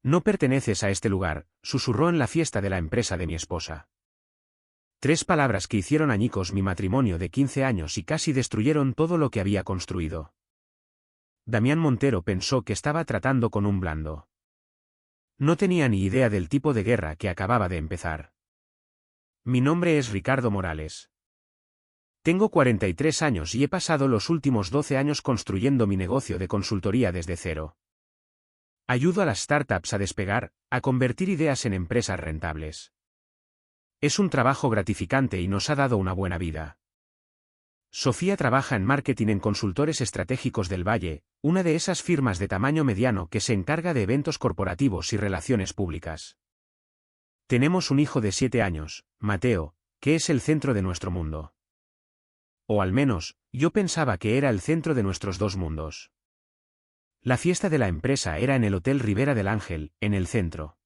No perteneces a este lugar, susurró en la fiesta de la empresa de mi esposa. 3 palabras que hicieron añicos mi matrimonio de 15 años y casi destruyeron todo lo que había construido. Damián Montero pensó que estaba tratando con un blando. No tenía ni idea del tipo de guerra que acababa de empezar. Mi nombre es Ricardo Morales. Tengo 43 años y he pasado los últimos 12 años construyendo mi negocio de consultoría desde cero. Ayudo a las startups a despegar, a convertir ideas en empresas rentables. Es un trabajo gratificante y nos ha dado una buena vida. Sofía trabaja en marketing en Consultores Estratégicos del Valle, una de esas firmas de tamaño mediano que se encarga de eventos corporativos y relaciones públicas. Tenemos un hijo de 7 años, Mateo, que es el centro de nuestro mundo. O al menos, yo pensaba que era el centro de nuestros 2 mundos. La fiesta de la empresa era en el Hotel Ribera del Ángel, en el centro.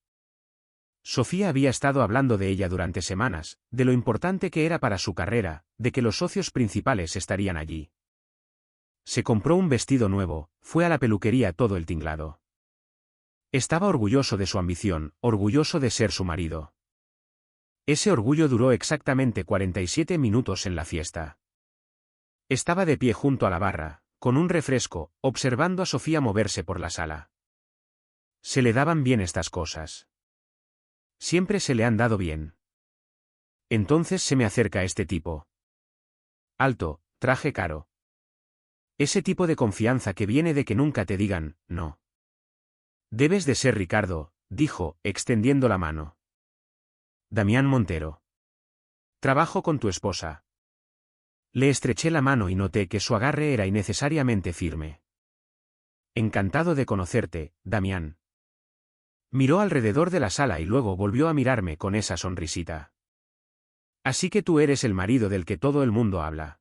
Sofía había estado hablando de ella durante semanas, de lo importante que era para su carrera, de que los socios principales estarían allí. Se compró un vestido nuevo, fue a la peluquería todo el tinglado. Estaba orgulloso de su ambición, orgulloso de ser su marido. Ese orgullo duró exactamente 47 minutos en la fiesta. Estaba de pie junto a la barra, con un refresco, observando a Sofía moverse por la sala. Se le daban bien estas cosas. Siempre se le han dado bien. Entonces se me acerca este tipo. Alto, traje caro. Ese tipo de confianza que viene de que nunca te digan, no. Debes de ser Ricardo, dijo, extendiendo la mano. Damián Montero. Trabajo con tu esposa. Le estreché la mano y noté que su agarre era innecesariamente firme. Encantado de conocerte, Damián. Miró alrededor de la sala y luego volvió a mirarme con esa sonrisita. Así que tú eres el marido del que todo el mundo habla.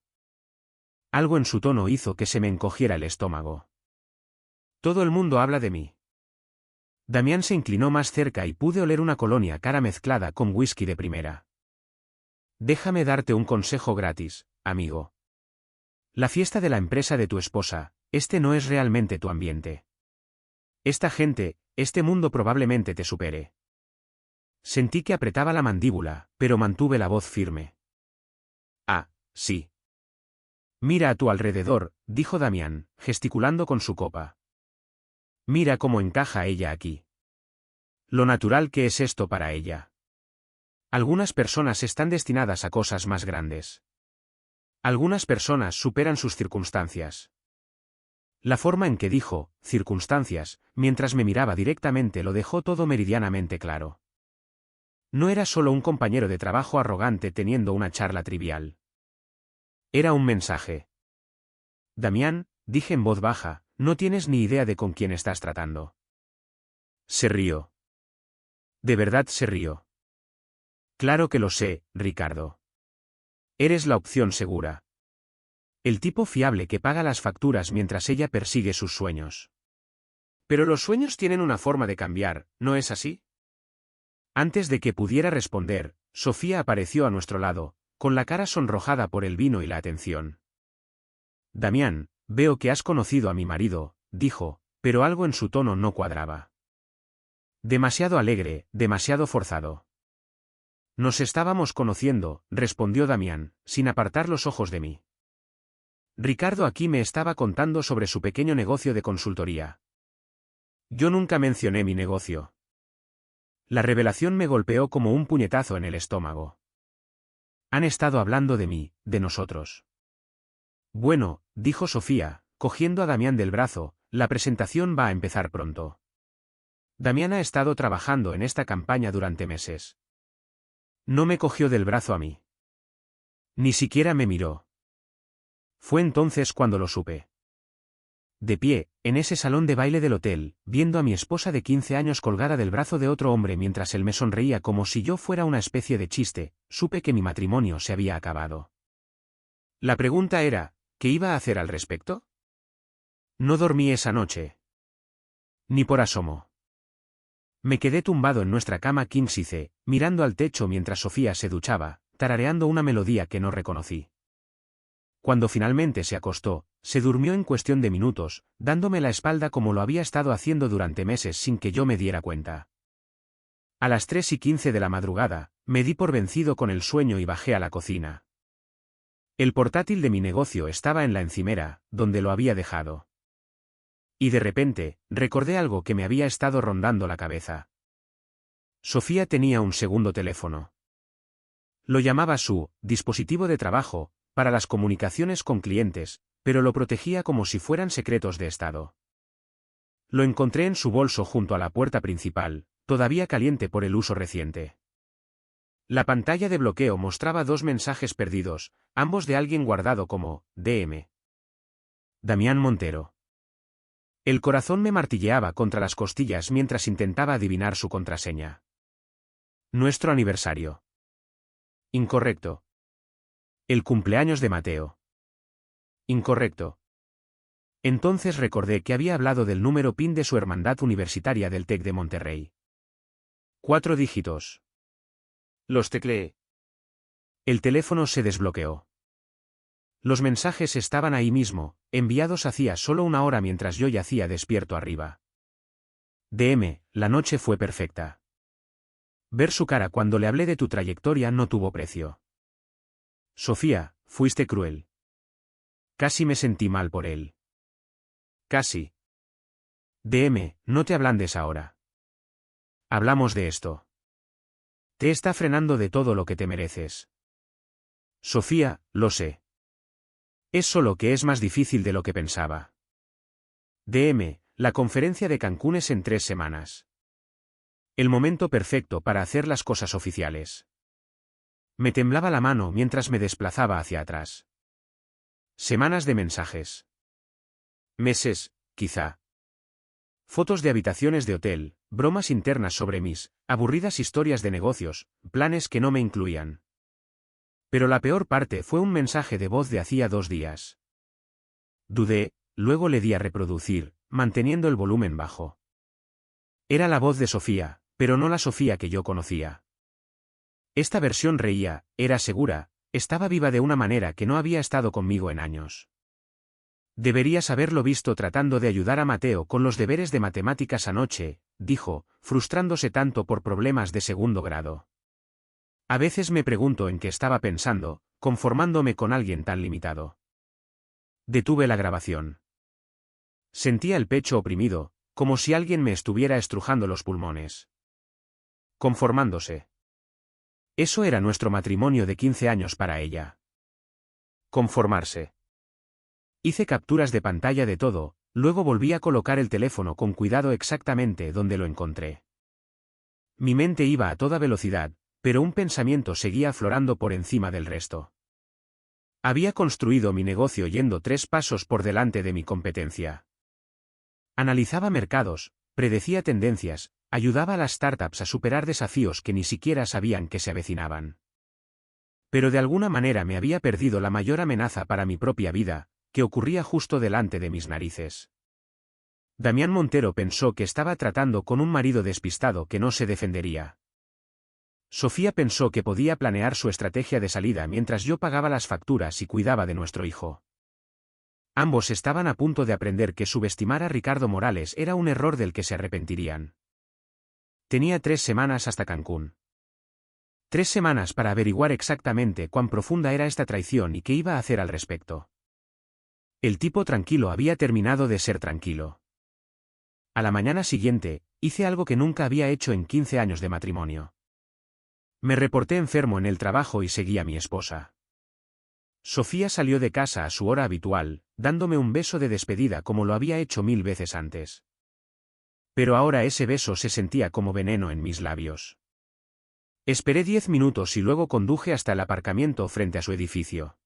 Algo en su tono hizo que se me encogiera el estómago. Todo el mundo habla de mí. Damián se inclinó más cerca y pude oler una colonia cara mezclada con whisky de primera. Déjame darte un consejo gratis, amigo. La fiesta de la empresa de tu esposa, este no es realmente tu ambiente. Esta gente, este mundo probablemente te supere. Sentí que apretaba la mandíbula, pero mantuve la voz firme. Ah, sí. Mira a tu alrededor, dijo Damián, gesticulando con su copa. Mira cómo encaja ella aquí. Lo natural que es esto para ella. Algunas personas están destinadas a cosas más grandes. Algunas personas superan sus circunstancias. La forma en que dijo, circunstancias, mientras me miraba directamente lo dejó todo meridianamente claro. No era solo un compañero de trabajo arrogante teniendo una charla trivial. Era un mensaje. Damián, dije en voz baja, no tienes ni idea de con quién estás tratando. Se rió. De verdad se rió. Claro que lo sé, Ricardo. Eres la opción segura. El tipo fiable que paga las facturas mientras ella persigue sus sueños. Pero los sueños tienen una forma de cambiar, ¿no es así? Antes de que pudiera responder, Sofía apareció a nuestro lado, con la cara sonrojada por el vino y la atención. Damián, veo que has conocido a mi marido, dijo, pero algo en su tono no cuadraba. Demasiado alegre, demasiado forzado. Nos estábamos conociendo, respondió Damián, sin apartar los ojos de mí. Ricardo aquí me estaba contando sobre su pequeño negocio de consultoría. Yo nunca mencioné mi negocio. La revelación me golpeó como un puñetazo en el estómago. Han estado hablando de mí, de nosotros. Bueno, dijo Sofía, cogiendo a Damián del brazo, la presentación va a empezar pronto. Damián ha estado trabajando en esta campaña durante meses. No me cogió del brazo a mí. Ni siquiera me miró. Fue entonces cuando lo supe. De pie, en ese salón de baile del hotel, viendo a mi esposa de 15 años colgada del brazo de otro hombre mientras él me sonreía como si yo fuera una especie de chiste, supe que mi matrimonio se había acabado. La pregunta era, ¿qué iba a hacer al respecto? No dormí esa noche. Ni por asomo. Me quedé tumbado en nuestra cama king size, mirando al techo mientras Sofía se duchaba, tarareando una melodía que no reconocí. Cuando finalmente se acostó, Se durmió en cuestión de minutos, dándome la espalda como lo había estado haciendo durante meses sin que yo me diera cuenta. A las 3:15 de la madrugada, me di por vencido con el sueño y bajé a la cocina. El portátil de mi negocio estaba en la encimera, donde lo había dejado. Y de repente, recordé algo que me había estado rondando la cabeza. Sofía tenía un segundo teléfono. Lo llamaba su dispositivo de trabajo, para las comunicaciones con clientes, pero lo protegía como si fueran secretos de Estado. Lo encontré en su bolso junto a la puerta principal, todavía caliente por el uso reciente. La pantalla de bloqueo mostraba 2 mensajes perdidos, ambos de alguien guardado como DM. Damián Montero. El corazón me martilleaba contra las costillas mientras intentaba adivinar su contraseña. Nuestro aniversario. Incorrecto. El cumpleaños de Mateo. Incorrecto. Entonces recordé que había hablado del número PIN de su hermandad universitaria del TEC de Monterrey. 4 dígitos. Los tecleé. El teléfono se desbloqueó. Los mensajes estaban ahí mismo, enviados hacía solo 1 hora mientras yo yacía despierto arriba. DM, la noche fue perfecta. Ver su cara cuando le hablé de tu trayectoria no tuvo precio. Sofía, fuiste cruel. Casi me sentí mal por él. Casi. DM, no te ablandes ahora. Hablamos de esto. Te está frenando de todo lo que te mereces. Sofía, lo sé. Es solo que es más difícil de lo que pensaba. DM, la conferencia de Cancún es en 3 semanas. El momento perfecto para hacer las cosas oficiales. Me temblaba la mano mientras me desplazaba hacia atrás. Semanas de mensajes. Meses, quizá. Fotos de habitaciones de hotel, bromas internas sobre mis aburridas historias de negocios, planes que no me incluían. Pero la peor parte fue un mensaje de voz de hacía 2 días. Dudé, luego le di a reproducir, manteniendo el volumen bajo. Era la voz de Sofía, pero no la Sofía que yo conocía. Esta versión reía, era segura, estaba viva de una manera que no había estado conmigo en años. Deberías haberlo visto tratando de ayudar a Mateo con los deberes de matemáticas anoche, dijo, frustrándose tanto por problemas de segundo grado. A veces me pregunto en qué estaba pensando, conformándome con alguien tan limitado. Detuve la grabación. Sentía el pecho oprimido, como si alguien me estuviera estrujando los pulmones. Conformándose. Eso era nuestro matrimonio de 15 años para ella. Conformarse. Hice capturas de pantalla de todo, luego volví a colocar el teléfono con cuidado exactamente donde lo encontré. Mi mente iba a toda velocidad, pero un pensamiento seguía aflorando por encima del resto. Había construido mi negocio yendo 3 pasos por delante de mi competencia. Analizaba mercados, predecía tendencias, ayudaba a las startups a superar desafíos que ni siquiera sabían que se avecinaban. Pero de alguna manera me había perdido la mayor amenaza para mi propia vida, que ocurría justo delante de mis narices. Damián Montero pensó que estaba tratando con un marido despistado que no se defendería. Sofía pensó que podía planear su estrategia de salida mientras yo pagaba las facturas y cuidaba de nuestro hijo. Ambos estaban a punto de aprender que subestimar a Ricardo Morales era un error del que se arrepentirían. Tenía 3 semanas hasta Cancún. 3 semanas para averiguar exactamente cuán profunda era esta traición y qué iba a hacer al respecto. El tipo tranquilo había terminado de ser tranquilo. A la mañana siguiente, hice algo que nunca había hecho en 15 años de matrimonio. Me reporté enfermo en el trabajo y seguí a mi esposa. Sofía salió de casa a su hora habitual, dándome un beso de despedida como lo había hecho 1000 veces antes. Pero ahora ese beso se sentía como veneno en mis labios. Esperé 10 minutos y luego conduje hasta el aparcamiento frente a su edificio.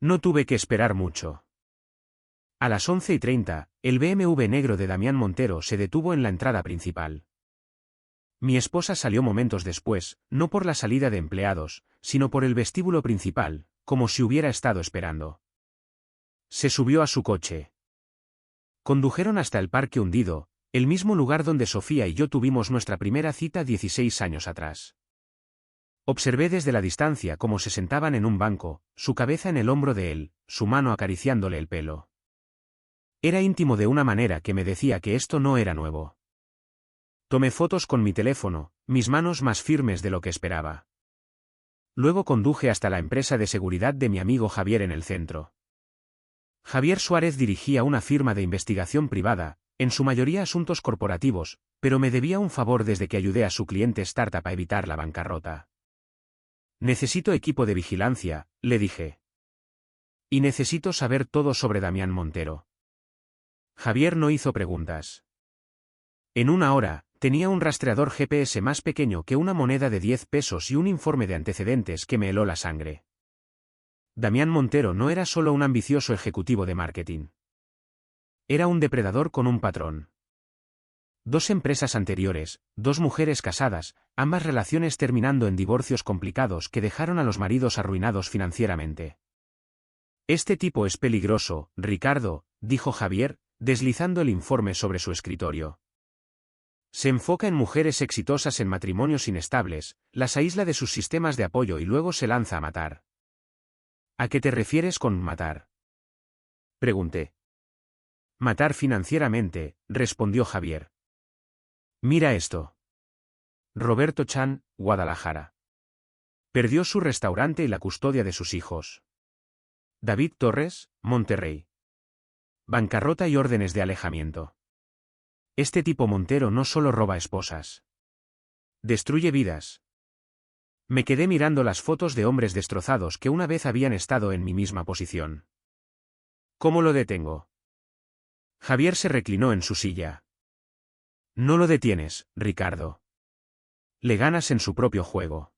No tuve que esperar mucho. A las 11:30, el BMW negro de Damián Montero se detuvo en la entrada principal. Mi esposa salió momentos después, no por la salida de empleados, sino por el vestíbulo principal, como si hubiera estado esperando. Se subió a su coche. Condujeron hasta el Parque Hundido, el mismo lugar donde Sofía y yo tuvimos nuestra primera cita 16 años atrás. Observé desde la distancia cómo se sentaban en un banco, su cabeza en el hombro de él, su mano acariciándole el pelo. Era íntimo de una manera que me decía que esto no era nuevo. Tomé fotos con mi teléfono, mis manos más firmes de lo que esperaba. Luego conduje hasta la empresa de seguridad de mi amigo Javier en el centro. Javier Suárez dirigía una firma de investigación privada, en su mayoría asuntos corporativos, pero me debía un favor desde que ayudé a su cliente startup a evitar la bancarrota. Necesito equipo de vigilancia, le dije. Y necesito saber todo sobre Damián Montero. Javier no hizo preguntas. En una hora, tenía un rastreador GPS más pequeño que una moneda de 10 pesos y un informe de antecedentes que me heló la sangre. Damián Montero no era solo un ambicioso ejecutivo de marketing. Era un depredador con un patrón. 2 empresas anteriores, 2 mujeres casadas, ambas relaciones terminando en divorcios complicados que dejaron a los maridos arruinados financieramente. Este tipo es peligroso, Ricardo, dijo Javier, deslizando el informe sobre su escritorio. Se enfoca en mujeres exitosas en matrimonios inestables, las aísla de sus sistemas de apoyo y luego se lanza a matar. ¿A qué te refieres con matar? Pregunté. Matar financieramente, respondió Javier. Mira esto. Roberto Chan, Guadalajara. Perdió su restaurante y la custodia de sus hijos. David Torres, Monterrey. Bancarrota y órdenes de alejamiento. Este tipo Montero no solo roba esposas. Destruye vidas. Me quedé mirando las fotos de hombres destrozados que una vez habían estado en mi misma posición. ¿Cómo lo detengo? Javier se reclinó en su silla. No lo detienes, Ricardo. Le ganas en su propio juego.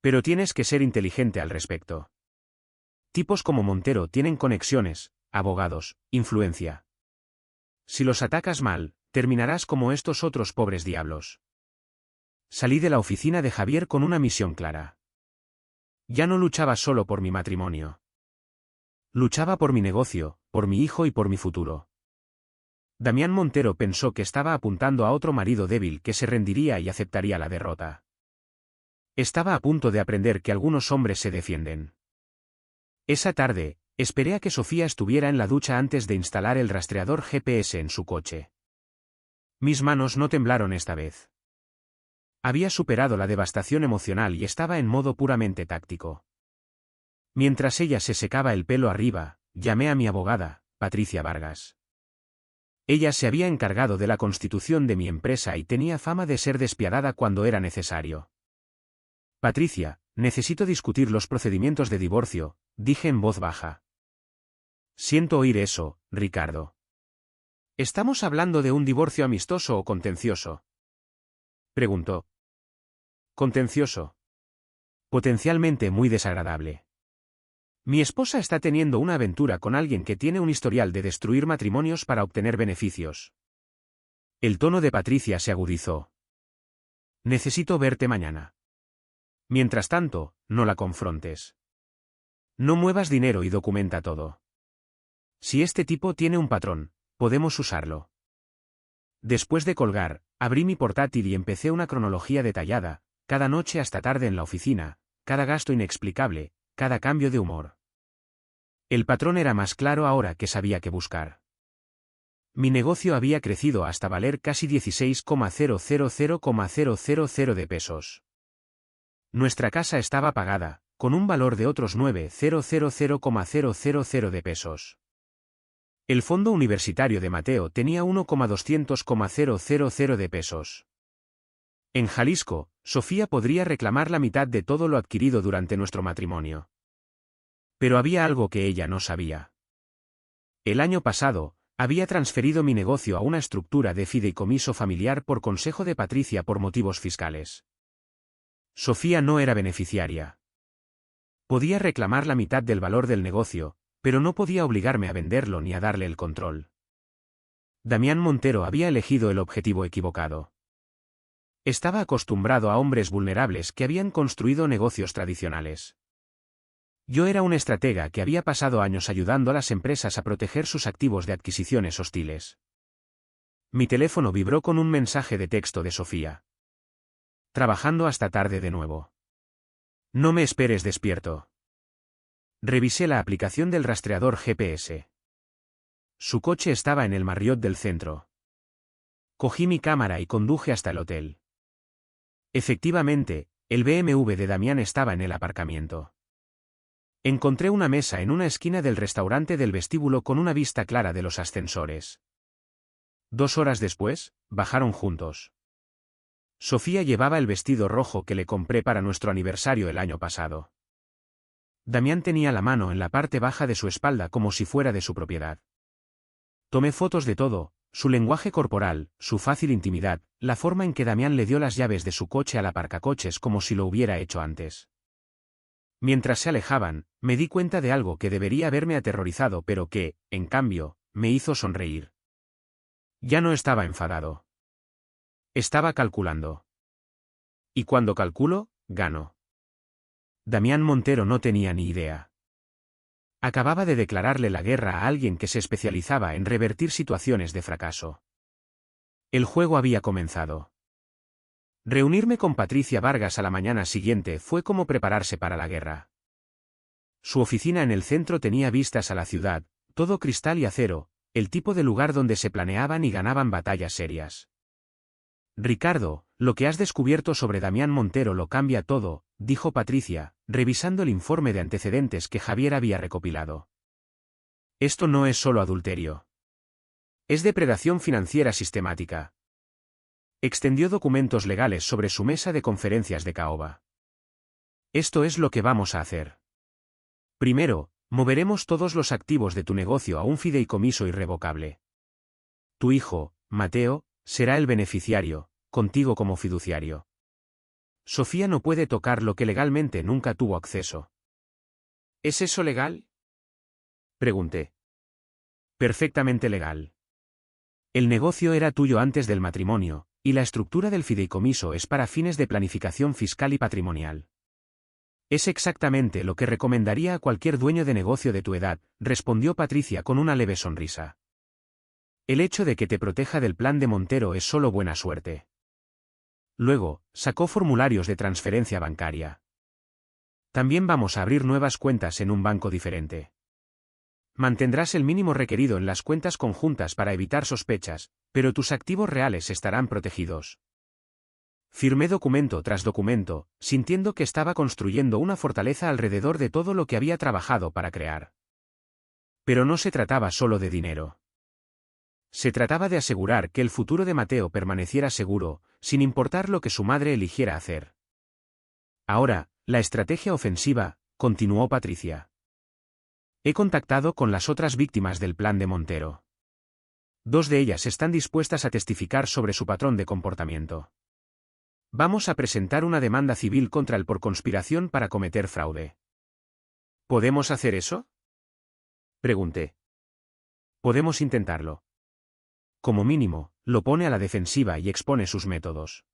Pero tienes que ser inteligente al respecto. Tipos como Montero tienen conexiones, abogados, influencia. Si los atacas mal, terminarás como estos otros pobres diablos. Salí de la oficina de Javier con una misión clara. Ya no luchaba solo por mi matrimonio. Luchaba por mi negocio, por mi hijo y por mi futuro. Damián Montero pensó que estaba apuntando a otro marido débil que se rendiría y aceptaría la derrota. Estaba a punto de aprender que algunos hombres se defienden. Esa tarde, esperé a que Sofía estuviera en la ducha antes de instalar el rastreador GPS en su coche. Mis manos no temblaron esta vez. Había superado la devastación emocional y estaba en modo puramente táctico. Mientras ella se secaba el pelo arriba, llamé a mi abogada, Patricia Vargas. Ella se había encargado de la constitución de mi empresa y tenía fama de ser despiadada cuando era necesario. Patricia, necesito discutir los procedimientos de divorcio, dije en voz baja. Siento oír eso, Ricardo. ¿Estamos hablando de un divorcio amistoso o contencioso? Preguntó. Contencioso. Potencialmente muy desagradable. Mi esposa está teniendo una aventura con alguien que tiene un historial de destruir matrimonios para obtener beneficios. El tono de Patricia se agudizó. Necesito verte mañana. Mientras tanto, no la confrontes. No muevas dinero y documenta todo. Si este tipo tiene un patrón, podemos usarlo. Después de colgar, abrí mi portátil y empecé una cronología detallada, cada noche hasta tarde en la oficina, cada gasto inexplicable, cada cambio de humor. El patrón era más claro ahora que sabía qué buscar. Mi negocio había crecido hasta valer casi 16,000,000 de pesos. Nuestra casa estaba pagada, con un valor de otros 9,000,000 de pesos. El fondo universitario de Mateo tenía 1,200,000 de pesos. En Jalisco, Sofía podría reclamar la mitad de todo lo adquirido durante nuestro matrimonio. Pero había algo que ella no sabía. El año pasado, había transferido mi negocio a una estructura de fideicomiso familiar por consejo de Patricia por motivos fiscales. Sofía no era beneficiaria. Podía reclamar la mitad del valor del negocio, pero no podía obligarme a venderlo ni a darle el control. Damián Montero había elegido el objetivo equivocado. Estaba acostumbrado a hombres vulnerables que habían construido negocios tradicionales. Yo era un estratega que había pasado años ayudando a las empresas a proteger sus activos de adquisiciones hostiles. Mi teléfono vibró con un mensaje de texto de Sofía. Trabajando hasta tarde de nuevo. No me esperes despierto. Revisé la aplicación del rastreador GPS. Su coche estaba en el Marriott del centro. Cogí mi cámara y conduje hasta el hotel. Efectivamente, el BMW de Damián estaba en el aparcamiento. Encontré una mesa en una esquina del restaurante del vestíbulo con una vista clara de los ascensores. 2 horas después, bajaron juntos. Sofía llevaba el vestido rojo que le compré para nuestro aniversario el año pasado. Damián tenía la mano en la parte baja de su espalda como si fuera de su propiedad. Tomé fotos de todo, su lenguaje corporal, su fácil intimidad, la forma en que Damián le dio las llaves de su coche al aparcacoches como si lo hubiera hecho antes. Mientras se alejaban, me di cuenta de algo que debería haberme aterrorizado pero que, en cambio, me hizo sonreír. Ya no estaba enfadado. Estaba calculando. Y cuando calculo, gano. Damián Montero no tenía ni idea. Acababa de declararle la guerra a alguien que se especializaba en revertir situaciones de fracaso. El juego había comenzado. Reunirme con Patricia Vargas a la mañana siguiente fue como prepararse para la guerra. Su oficina en el centro tenía vistas a la ciudad, todo cristal y acero, el tipo de lugar donde se planeaban y ganaban batallas serias. Ricardo, lo que has descubierto sobre Damián Montero lo cambia todo, dijo Patricia, revisando el informe de antecedentes que Javier había recopilado. Esto no es solo adulterio. Es depredación financiera sistemática. Extendió documentos legales sobre su mesa de conferencias de caoba. Esto es lo que vamos a hacer. Primero, moveremos todos los activos de tu negocio a un fideicomiso irrevocable. Tu hijo, Mateo, será el beneficiario, contigo como fiduciario. Sofía no puede tocar lo que legalmente nunca tuvo acceso. ¿Es eso legal? Pregunté. Perfectamente legal. El negocio era tuyo antes del matrimonio, y la estructura del fideicomiso es para fines de planificación fiscal y patrimonial. Es exactamente lo que recomendaría a cualquier dueño de negocio de tu edad, respondió Patricia con una leve sonrisa. El hecho de que te proteja del plan de Montero es solo buena suerte. Luego, sacó formularios de transferencia bancaria. También vamos a abrir nuevas cuentas en un banco diferente. Mantendrás el mínimo requerido en las cuentas conjuntas para evitar sospechas, pero tus activos reales estarán protegidos. Firmé documento tras documento, sintiendo que estaba construyendo una fortaleza alrededor de todo lo que había trabajado para crear. Pero no se trataba solo de dinero. Se trataba de asegurar que el futuro de Mateo permaneciera seguro, sin importar lo que su madre eligiera hacer. Ahora, la estrategia ofensiva, continuó Patricia. He contactado con las otras víctimas del plan de Montero. 2 de ellas están dispuestas a testificar sobre su patrón de comportamiento. Vamos a presentar una demanda civil contra él por conspiración para cometer fraude. ¿Podemos hacer eso? Pregunté. Podemos intentarlo. Como mínimo, lo pone a la defensiva y expone sus métodos.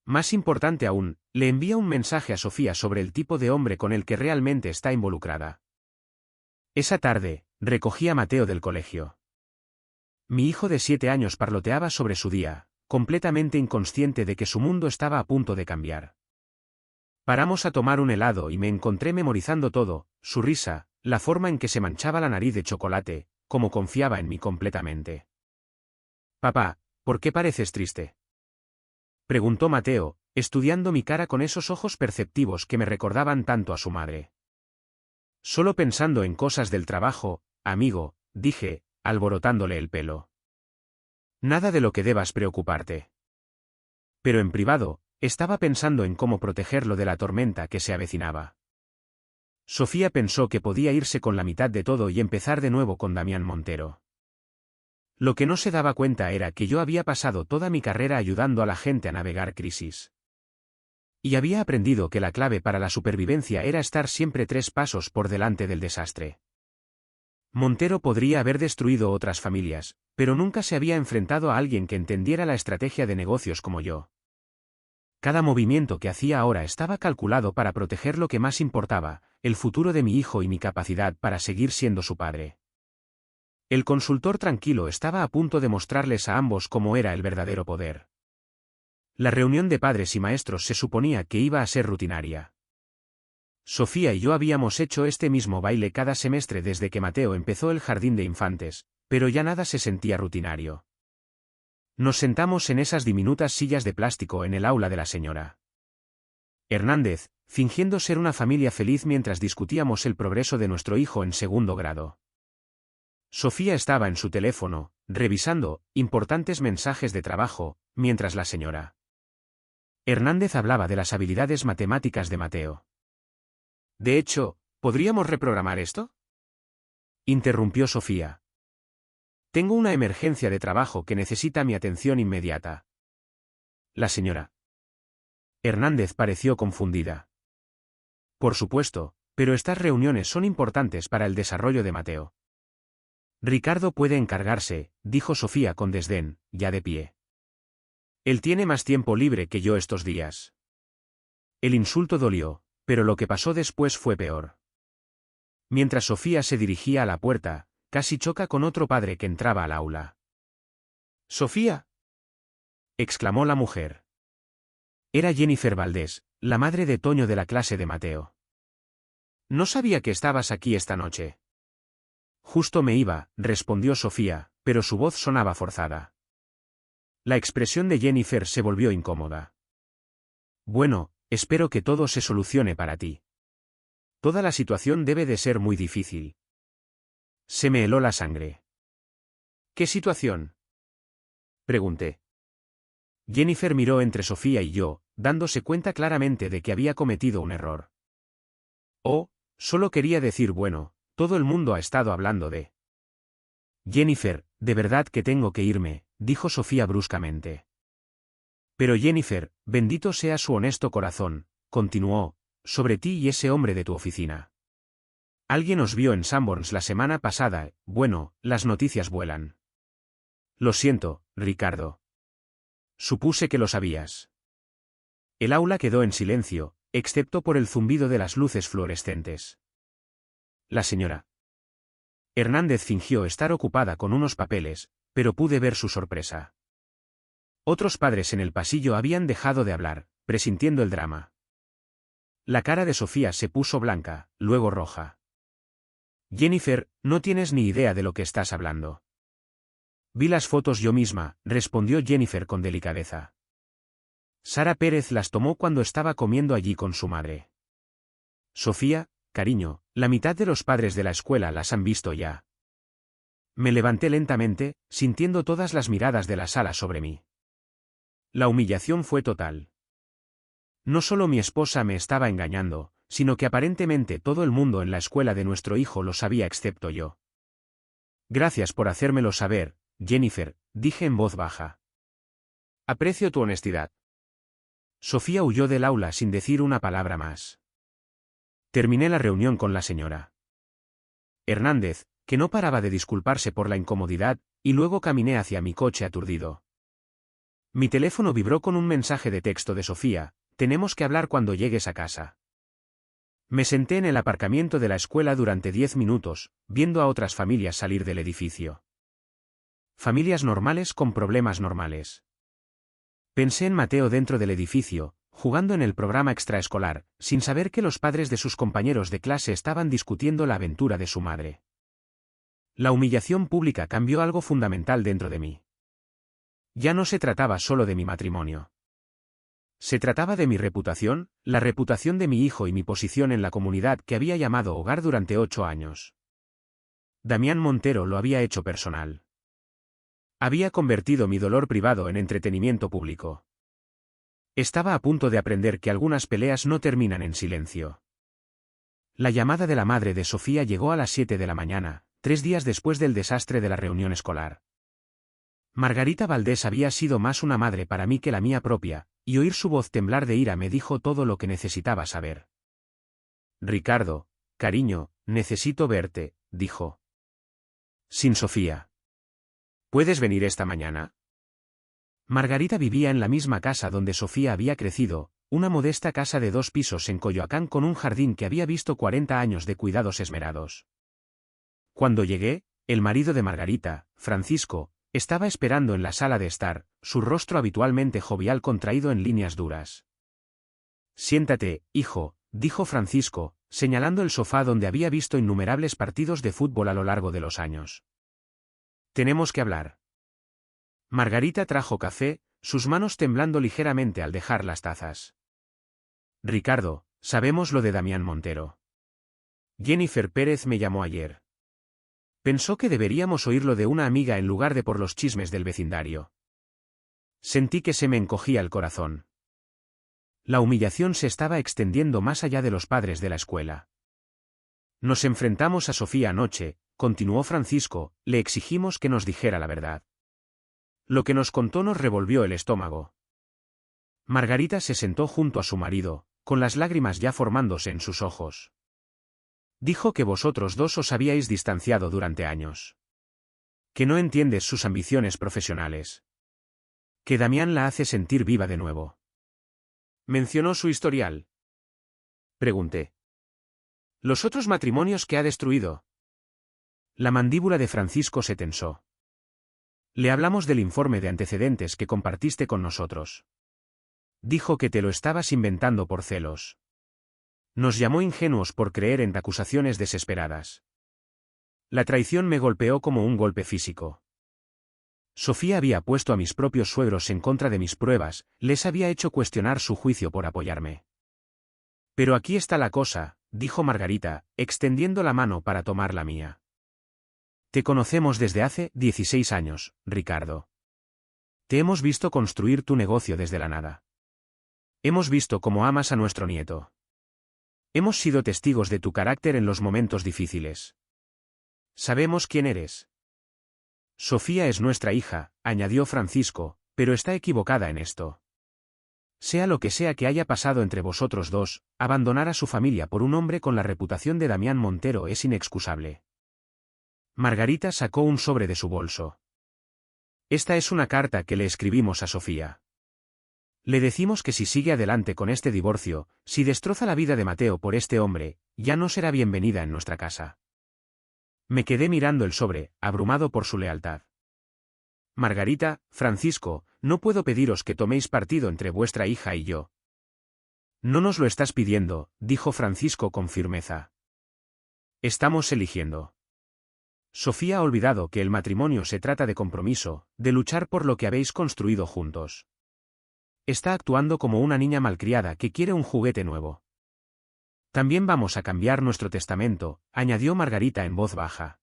Más importante aún, le envía un mensaje a Sofía sobre el tipo de hombre con el que realmente está involucrada. Esa tarde, recogí a Mateo del colegio. Mi hijo de 7 años parloteaba sobre su día, completamente inconsciente de que su mundo estaba a punto de cambiar. Paramos a tomar un helado y me encontré memorizando todo, su risa, la forma en que se manchaba la nariz de chocolate, como confiaba en mí completamente. Papá, ¿por qué pareces triste? Preguntó Mateo, estudiando mi cara con esos ojos perceptivos que me recordaban tanto a su madre. Solo pensando en cosas del trabajo, amigo, dije, alborotándole el pelo. Nada de lo que debas preocuparte. Pero en privado, estaba pensando en cómo protegerlo de la tormenta que se avecinaba. Sofía pensó que podía irse con la mitad de todo y empezar de nuevo con Damián Montero. Lo que no se daba cuenta era que yo había pasado toda mi carrera ayudando a la gente a navegar crisis. Y había aprendido que la clave para la supervivencia era estar siempre 3 pasos por delante del desastre. Montero podría haber destruido otras familias, pero nunca se había enfrentado a alguien que entendiera la estrategia de negocios como yo. Cada movimiento que hacía ahora estaba calculado para proteger lo que más importaba, el futuro de mi hijo y mi capacidad para seguir siendo su padre. El consultor tranquilo estaba a punto de mostrarles a ambos cómo era el verdadero poder. La reunión de padres y maestros se suponía que iba a ser rutinaria. Sofía y yo habíamos hecho este mismo baile cada semestre desde que Mateo empezó el jardín de infantes, pero ya nada se sentía rutinario. Nos sentamos en esas diminutas sillas de plástico en el aula de la señora Hernández, fingiendo ser una familia feliz mientras discutíamos el progreso de nuestro hijo en segundo grado. Sofía estaba en su teléfono, revisando importantes mensajes de trabajo, mientras la señora Hernández hablaba de las habilidades matemáticas de Mateo. De hecho, ¿podríamos reprogramar esto?, interrumpió Sofía. Tengo una emergencia de trabajo que necesita mi atención inmediata. La señora Hernández pareció confundida. Por supuesto, pero estas reuniones son importantes para el desarrollo de Mateo. Ricardo puede encargarse, dijo Sofía con desdén, ya de pie. Él tiene más tiempo libre que yo estos días. El insulto dolió, pero lo que pasó después fue peor. Mientras Sofía se dirigía a la puerta, casi choca con otro padre que entraba al aula. «¡Sofía!», exclamó la mujer. Era Jennifer Valdés, la madre de Toño de la clase de Mateo. «No sabía que estabas aquí esta noche». «Justo me iba», respondió Sofía, pero su voz sonaba forzada. La expresión de Jennifer se volvió incómoda. «Bueno, espero que todo se solucione para ti. Toda la situación debe de ser muy difícil». Se me heló la sangre. «¿Qué situación?», pregunté. Jennifer miró entre Sofía y yo, dándose cuenta claramente de que había cometido un error. «Oh, solo quería decir bueno, todo el mundo ha estado hablando de...». «Jennifer, de verdad que tengo que irme», dijo Sofía bruscamente. «Pero Jennifer, bendito sea su honesto corazón», continuó, «sobre ti y ese hombre de tu oficina. Alguien os vio en Sanborns la semana pasada, bueno, las noticias vuelan». «Lo siento, Ricardo. Supuse que lo sabías». El aula quedó en silencio, excepto por el zumbido de las luces fluorescentes. La señora Hernández fingió estar ocupada con unos papeles, pero pude ver su sorpresa. Otros padres en el pasillo habían dejado de hablar, presintiendo el drama. La cara de Sofía se puso blanca, luego roja. «Jennifer, no tienes ni idea de lo que estás hablando». «Vi las fotos yo misma», respondió Jennifer con delicadeza. «Sara Pérez las tomó cuando estaba comiendo allí con su madre». «Sofía, cariño, la mitad de los padres de la escuela las han visto ya». Me levanté lentamente, sintiendo todas las miradas de la sala sobre mí. La humillación fue total. No solo mi esposa me estaba engañando, sino que aparentemente todo el mundo en la escuela de nuestro hijo lo sabía excepto yo. «Gracias por hacérmelo saber, Jennifer», dije en voz baja. «Aprecio tu honestidad». Sofía huyó del aula sin decir una palabra más. Terminé la reunión con la señora Hernández, que no paraba de disculparse por la incomodidad, y luego caminé hacia mi coche aturdido. Mi teléfono vibró con un mensaje de texto de Sofía: «Tenemos que hablar cuando llegues a casa». Me senté en el aparcamiento de la escuela durante 10 minutos, viendo a otras familias salir del edificio. Familias normales con problemas normales. Pensé en Mateo dentro del edificio, jugando en el programa extraescolar, sin saber que los padres de sus compañeros de clase estaban discutiendo la aventura de su madre. La humillación pública cambió algo fundamental dentro de mí. Ya no se trataba solo de mi matrimonio. Se trataba de mi reputación, la reputación de mi hijo y mi posición en la comunidad que había llamado hogar durante 8 años. Damián Montero lo había hecho personal. Había convertido mi dolor privado en entretenimiento público. Estaba a punto de aprender que algunas peleas no terminan en silencio. La llamada de la madre de Sofía llegó a las 7 de la mañana, 3 días después del desastre de la reunión escolar. Margarita Valdés había sido más una madre para mí que la mía propia, y oír su voz temblar de ira me dijo todo lo que necesitaba saber. «Ricardo, cariño, necesito verte», dijo. «Sin Sofía. ¿Puedes venir esta mañana?». Margarita vivía en la misma casa donde Sofía había crecido, una modesta casa de 2 pisos en Coyoacán con un jardín que había visto 40 años de cuidados esmerados. Cuando llegué, el marido de Margarita, Francisco, estaba esperando en la sala de estar, su rostro habitualmente jovial contraído en líneas duras. «Siéntate, hijo», dijo Francisco, señalando el sofá donde había visto innumerables partidos de fútbol a lo largo de los años. Tenemos que hablar. Margarita trajo café, sus manos temblando ligeramente al dejar las tazas. Ricardo, sabemos lo de Damián Montero. Jennifer Pérez me llamó ayer. Pensó que deberíamos oírlo de una amiga en lugar de por los chismes del vecindario. Sentí que se me encogía el corazón. La humillación se estaba extendiendo más allá de los padres de la escuela. Nos enfrentamos a Sofía anoche, continuó Francisco, le exigimos que nos dijera la verdad. Lo que nos contó nos revolvió el estómago. Margarita se sentó junto a su marido, con las lágrimas ya formándose en sus ojos. Dijo que vosotros dos os habíais distanciado durante años. Que no entiendes sus ambiciones profesionales. Que Damián la hace sentir viva de nuevo. ¿Mencionó su historial? Pregunté. ¿Los otros matrimonios que ha destruido? La mandíbula de Francisco se tensó. Le hablamos del informe de antecedentes que compartiste con nosotros. Dijo que te lo estabas inventando por celos. Nos llamó ingenuos por creer en acusaciones desesperadas. La traición me golpeó como un golpe físico. Sofía había puesto a mis propios suegros en contra de mis pruebas, les había hecho cuestionar su juicio por apoyarme. Pero aquí está la cosa, dijo Margarita, extendiendo la mano para tomar la mía. Te conocemos desde hace 16 años, Ricardo. Te hemos visto construir tu negocio desde la nada. Hemos visto cómo amas a nuestro nieto. Hemos sido testigos de tu carácter en los momentos difíciles. Sabemos quién eres. Sofía es nuestra hija, añadió Francisco, pero está equivocada en esto. Sea lo que sea que haya pasado entre vosotros dos, abandonar a su familia por un hombre con la reputación de Damián Montero es inexcusable. Margarita sacó un sobre de su bolso. Esta es una carta que le escribimos a Sofía. Le decimos que si sigue adelante con este divorcio, si destroza la vida de Mateo por este hombre, ya no será bienvenida en nuestra casa. Me quedé mirando el sobre, abrumado por su lealtad. Margarita, Francisco, no puedo pediros que toméis partido entre vuestra hija y yo. No nos lo estás pidiendo, dijo Francisco con firmeza. Estamos eligiendo. Sofía ha olvidado que el matrimonio se trata de compromiso, de luchar por lo que habéis construido juntos. Está actuando como una niña malcriada que quiere un juguete nuevo. También vamos a cambiar nuestro testamento, añadió Margarita en voz baja.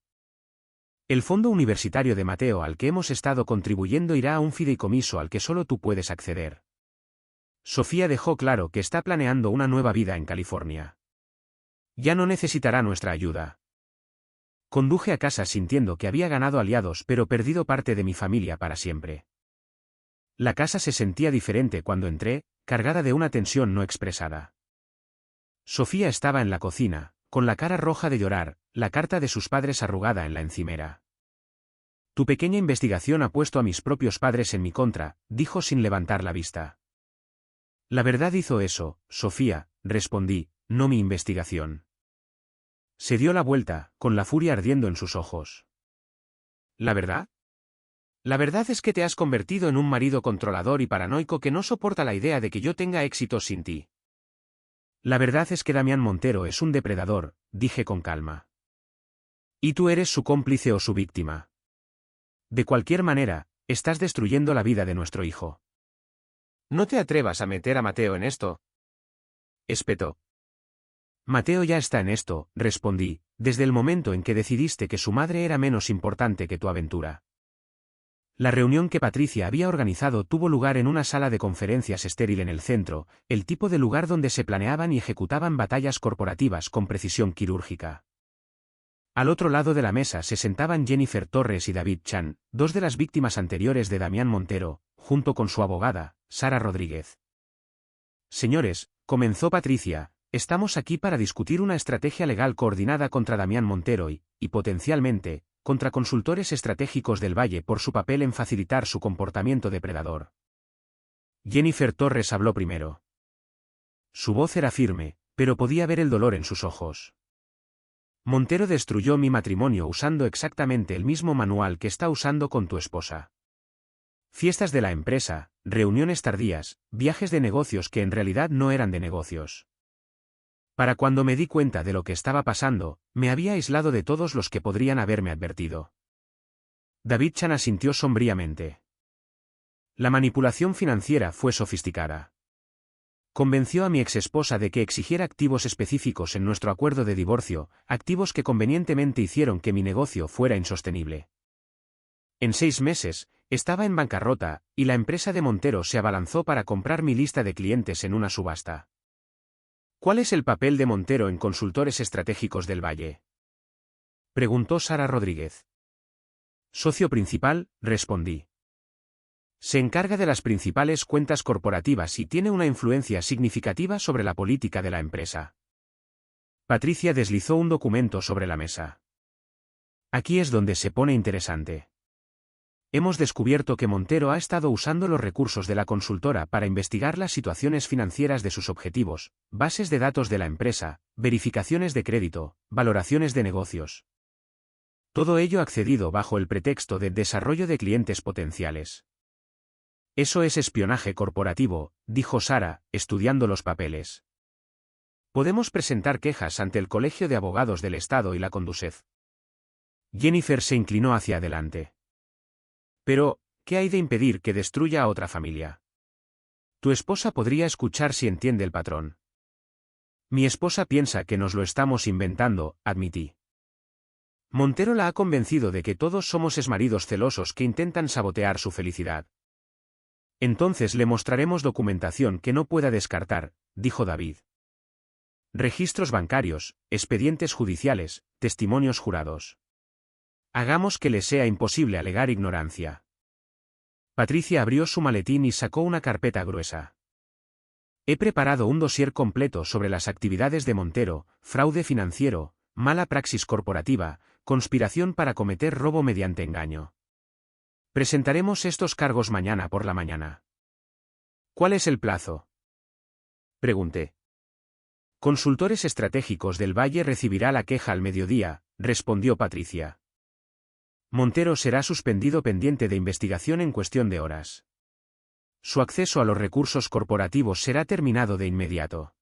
El fondo universitario de Mateo al que hemos estado contribuyendo irá a un fideicomiso al que solo tú puedes acceder. Sofía dejó claro que está planeando una nueva vida en California. Ya no necesitará nuestra ayuda. Conduje a casa sintiendo que había ganado aliados pero perdido parte de mi familia para siempre. La casa se sentía diferente cuando entré, cargada de una tensión no expresada. Sofía estaba en la cocina, con la cara roja de llorar, la carta de sus padres arrugada en la encimera. Tu pequeña investigación ha puesto a mis propios padres en mi contra, dijo sin levantar la vista. La verdad hizo eso, Sofía, respondí, no mi investigación. Se dio la vuelta, con la furia ardiendo en sus ojos. ¿La verdad? La verdad es que te has convertido en un marido controlador y paranoico que no soporta la idea de que yo tenga éxito sin ti. La verdad es que Damián Montero es un depredador, dije con calma. Y tú eres su cómplice o su víctima. De cualquier manera, estás destruyendo la vida de nuestro hijo. No te atrevas a meter a Mateo en esto. Espetó. Mateo ya está en esto, respondí, desde el momento en que decidiste que su madre era menos importante que tu aventura. La reunión que Patricia había organizado tuvo lugar en una sala de conferencias estéril en el centro, el tipo de lugar donde se planeaban y ejecutaban batallas corporativas con precisión quirúrgica. Al otro lado de la mesa se sentaban Jennifer Torres y David Chan, dos de las víctimas anteriores de Damián Montero, junto con su abogada, Sara Rodríguez. Señores, comenzó Patricia, estamos aquí para discutir una estrategia legal coordinada contra Damián Montero y potencialmente, contra consultores estratégicos del Valle por su papel en facilitar su comportamiento depredador. Jennifer Torres habló primero. Su voz era firme, pero podía ver el dolor en sus ojos. Montero destruyó mi matrimonio usando exactamente el mismo manual que está usando con tu esposa. Fiestas de la empresa, reuniones tardías, viajes de negocios que en realidad no eran de negocios. Para cuando me di cuenta de lo que estaba pasando, me había aislado de todos los que podrían haberme advertido. David Chan asintió sombríamente. La manipulación financiera fue sofisticada. Convenció a mi exesposa de que exigiera activos específicos en nuestro acuerdo de divorcio, activos que convenientemente hicieron que mi negocio fuera insostenible. En 6 meses, estaba en bancarrota, y la empresa de Montero se abalanzó para comprar mi lista de clientes en una subasta. ¿Cuál es el papel de Montero en Consultores Estratégicos del Valle? Preguntó Sara Rodríguez. Socio principal, respondí. Se encarga de las principales cuentas corporativas y tiene una influencia significativa sobre la política de la empresa. Patricia deslizó un documento sobre la mesa. Aquí es donde se pone interesante. Hemos descubierto que Montero ha estado usando los recursos de la consultora para investigar las situaciones financieras de sus objetivos, bases de datos de la empresa, verificaciones de crédito, valoraciones de negocios. Todo ello accedido bajo el pretexto de desarrollo de clientes potenciales. Eso es espionaje corporativo, dijo Sara, estudiando los papeles. Podemos presentar quejas ante el Colegio de Abogados del Estado y la Conducef. Jennifer se inclinó hacia adelante. Pero, ¿qué hay de impedir que destruya a otra familia? Tu esposa podría escuchar si entiende el patrón. Mi esposa piensa que nos lo estamos inventando, admití. Montero la ha convencido de que todos somos exmaridos celosos que intentan sabotear su felicidad. Entonces le mostraremos documentación que no pueda descartar, dijo David. Registros bancarios, expedientes judiciales, testimonios jurados. Hagamos que le sea imposible alegar ignorancia. Patricia abrió su maletín y sacó una carpeta gruesa. He preparado un dossier completo sobre las actividades de Montero, fraude financiero, mala praxis corporativa, conspiración para cometer robo mediante engaño. Presentaremos estos cargos mañana por la mañana. ¿Cuál es el plazo? Pregunté. Consultores Estratégicos del Valle recibirá la queja al mediodía, respondió Patricia. Montero será suspendido pendiente de investigación en cuestión de horas. Su acceso a los recursos corporativos será terminado de inmediato.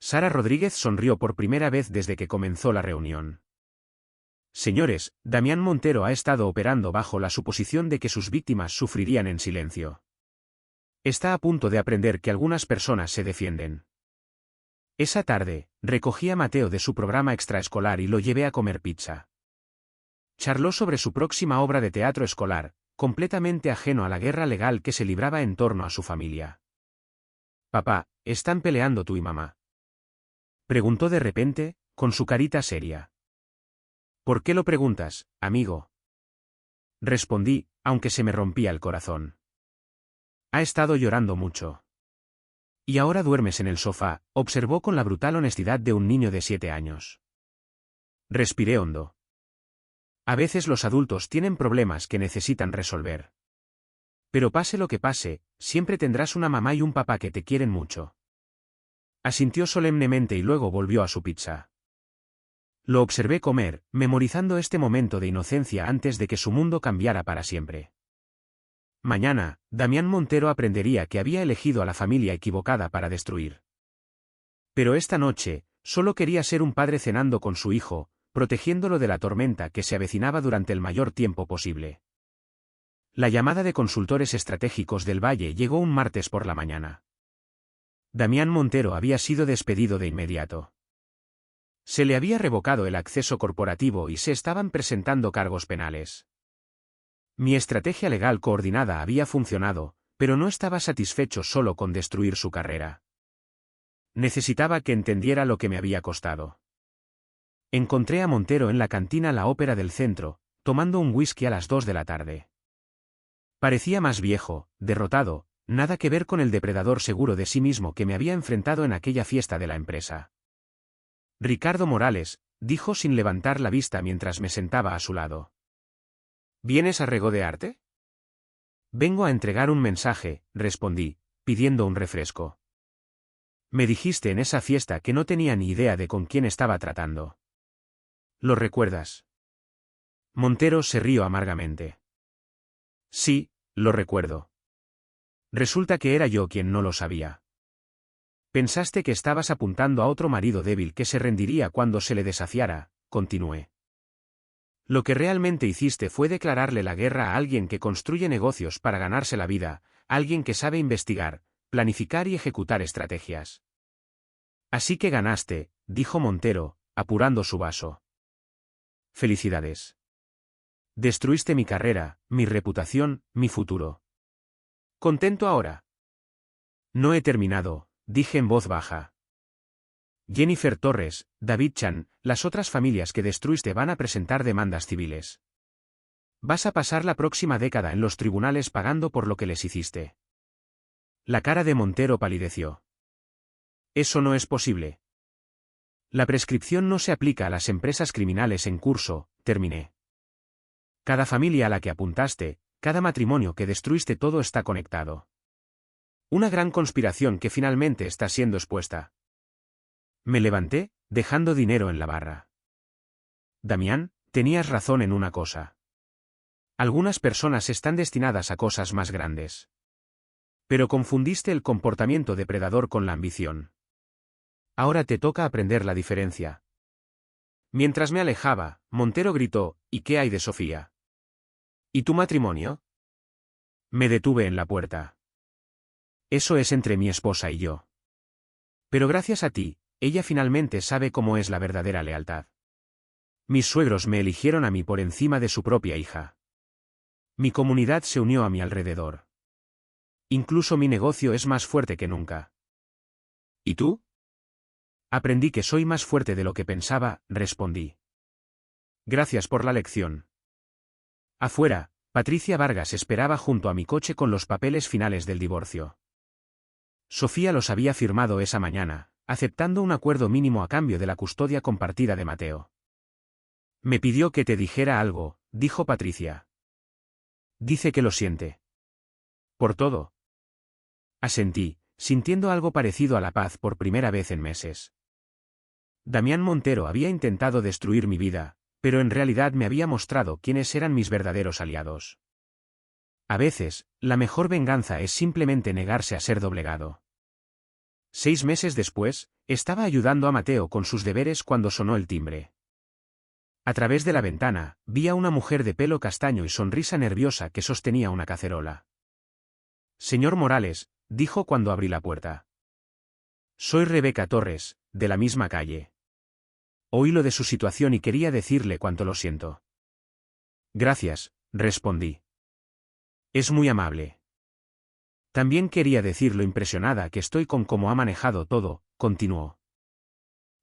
Sara Rodríguez sonrió por primera vez desde que comenzó la reunión. Señores, Damián Montero ha estado operando bajo la suposición de que sus víctimas sufrirían en silencio. Está a punto de aprender que algunas personas se defienden. Esa tarde, recogí a Mateo de su programa extraescolar y lo llevé a comer pizza. Charló sobre su próxima obra de teatro escolar, completamente ajeno a la guerra legal que se libraba en torno a su familia. Papá, ¿están peleando tú y mamá? Preguntó de repente, con su carita seria. ¿Por qué lo preguntas, amigo? Respondí, aunque se me rompía el corazón. Ha estado llorando mucho. Y ahora duermes en el sofá, observó con la brutal honestidad de un niño de 7 años. Respiré hondo. A veces los adultos tienen problemas que necesitan resolver. Pero pase lo que pase, siempre tendrás una mamá y un papá que te quieren mucho. Asintió solemnemente y luego volvió a su pizza. Lo observé comer, memorizando este momento de inocencia antes de que su mundo cambiara para siempre. Mañana, Damián Montero aprendería que había elegido a la familia equivocada para destruir. Pero esta noche, solo quería ser un padre cenando con su hijo, protegiéndolo de la tormenta que se avecinaba durante el mayor tiempo posible. La llamada de Consultores Estratégicos del Valle llegó un martes por la mañana. Damián Montero había sido despedido de inmediato. Se le había revocado el acceso corporativo y se estaban presentando cargos penales. Mi estrategia legal coordinada había funcionado, pero no estaba satisfecho solo con destruir su carrera. Necesitaba que entendiera lo que me había costado. Encontré a Montero en la cantina La Ópera del Centro, tomando un whisky a las 2 de la tarde. Parecía más viejo, derrotado, nada que ver con el depredador seguro de sí mismo que me había enfrentado en aquella fiesta de la empresa. Ricardo Morales, dijo sin levantar la vista mientras me sentaba a su lado. ¿Vienes a regodearte? Vengo a entregar un mensaje, respondí, pidiendo un refresco. Me dijiste en esa fiesta que no tenía ni idea de con quién estaba tratando. ¿Lo recuerdas? Montero se rió amargamente. Sí, lo recuerdo. Resulta que era yo quien no lo sabía. Pensaste que estabas apuntando a otro marido débil que se rendiría cuando se le desafiara, continué. Lo que realmente hiciste fue declararle la guerra a alguien que construye negocios para ganarse la vida, alguien que sabe investigar, planificar y ejecutar estrategias. Así que ganaste, dijo Montero, apurando su vaso. Felicidades. Destruiste mi carrera, mi reputación, mi futuro. ¿Contento ahora? No he terminado, dije en voz baja. Jennifer Torres, David Chan, las otras familias que destruiste van a presentar demandas civiles. Vas a pasar la próxima década en los tribunales pagando por lo que les hiciste. La cara de Montero palideció. Eso no es posible. La prescripción no se aplica a las empresas criminales en curso, terminé. Cada familia a la que apuntaste, cada matrimonio que destruiste, todo está conectado. Una gran conspiración que finalmente está siendo expuesta. Me levanté, dejando dinero en la barra. Damián, tenías razón en una cosa. Algunas personas están destinadas a cosas más grandes. Pero confundiste el comportamiento depredador con la ambición. Ahora te toca aprender la diferencia. Mientras me alejaba, Montero gritó, ¿y qué hay de Sofía? ¿Y tu matrimonio? Me detuve en la puerta. Eso es entre mi esposa y yo. Pero gracias a ti, ella finalmente sabe cómo es la verdadera lealtad. Mis suegros me eligieron a mí por encima de su propia hija. Mi comunidad se unió a mi alrededor. Incluso mi negocio es más fuerte que nunca. ¿Y tú? Aprendí que soy más fuerte de lo que pensaba, respondí. Gracias por la lección. Afuera, Patricia Vargas esperaba junto a mi coche con los papeles finales del divorcio. Sofía los había firmado esa mañana, aceptando un acuerdo mínimo a cambio de la custodia compartida de Mateo. Me pidió que te dijera algo, dijo Patricia. Dice que lo siente. ¿Por todo? Asentí, sintiendo algo parecido a la paz por primera vez en meses. Damián Montero había intentado destruir mi vida, pero en realidad me había mostrado quiénes eran mis verdaderos aliados. A veces, la mejor venganza es simplemente negarse a ser doblegado. 6 meses después, estaba ayudando a Mateo con sus deberes cuando sonó el timbre. A través de la ventana, vi a una mujer de pelo castaño y sonrisa nerviosa que sostenía una cacerola. Señor Morales, dijo cuando abrí la puerta. Soy Rebeca Torres, de la misma calle. Oí lo de su situación y quería decirle cuánto lo siento. Gracias, respondí. Es muy amable. También quería decir lo impresionada que estoy con cómo ha manejado todo, continuó.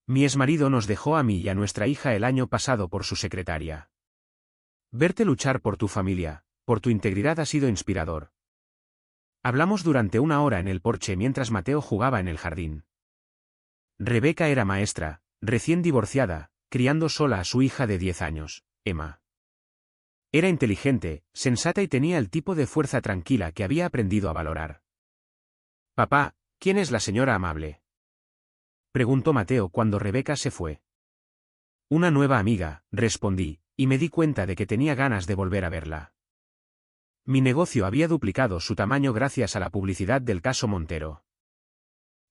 Mi exmarido nos dejó a mí y a nuestra hija el año pasado por su secretaria. Verte luchar por tu familia, por tu integridad ha sido inspirador. Hablamos durante 1 hora en el porche mientras Mateo jugaba en el jardín. Rebeca era maestra, recién divorciada, criando sola a su hija de 10 años, Emma. Era inteligente, sensata y tenía el tipo de fuerza tranquila que había aprendido a valorar. Papá, ¿quién es la señora amable? Preguntó Mateo cuando Rebeca se fue. Una nueva amiga, respondí, y me di cuenta de que tenía ganas de volver a verla. Mi negocio había duplicado su tamaño gracias a la publicidad del caso Montero.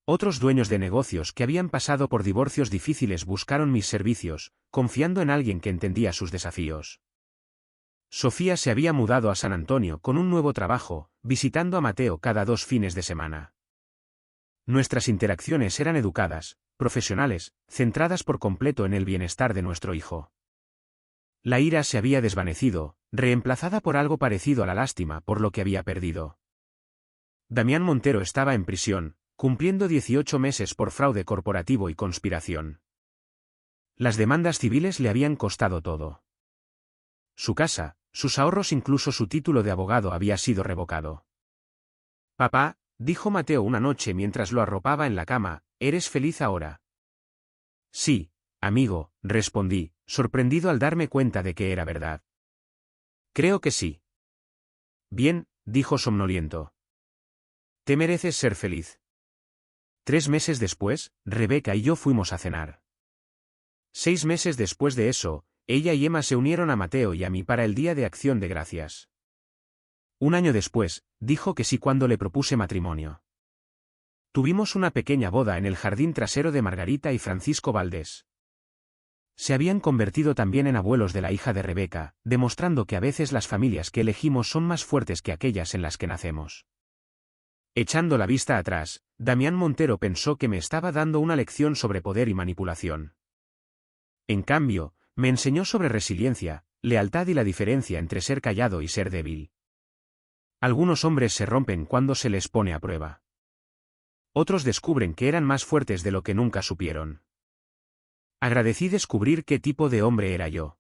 Otros dueños de negocios que habían pasado por divorcios difíciles buscaron mis servicios, confiando en alguien que entendía sus desafíos. Sofía se había mudado a San Antonio con un nuevo trabajo, visitando a Mateo cada 2 fines de semana. Nuestras interacciones eran educadas, profesionales, centradas por completo en el bienestar de nuestro hijo. La ira se había desvanecido, reemplazada por algo parecido a la lástima por lo que había perdido. Damián Montero estaba en prisión, cumpliendo 18 meses por fraude corporativo y conspiración. Las demandas civiles le habían costado todo. Su casa, sus ahorros, incluso su título de abogado había sido revocado. Papá, dijo Mateo una noche mientras lo arropaba en la cama, ¿eres feliz ahora? Sí, amigo, respondí, sorprendido al darme cuenta de que era verdad. Creo que sí. Bien, dijo somnoliento. Te mereces ser feliz. 3 meses después, Rebeca y yo fuimos a cenar. 6 meses después de eso, ella y Emma se unieron a Mateo y a mí para el Día de Acción de Gracias. 1 año después, dijo que sí cuando le propuse matrimonio. Tuvimos una pequeña boda en el jardín trasero de Margarita y Francisco Valdés. Se habían convertido también en abuelos de la hija de Rebeca, demostrando que a veces las familias que elegimos son más fuertes que aquellas en las que nacemos. Echando la vista atrás, Damián Montero pensó que me estaba dando una lección sobre poder y manipulación. En cambio, me enseñó sobre resiliencia, lealtad y la diferencia entre ser callado y ser débil. Algunos hombres se rompen cuando se les pone a prueba. Otros descubren que eran más fuertes de lo que nunca supieron. Agradecí descubrir qué tipo de hombre era yo.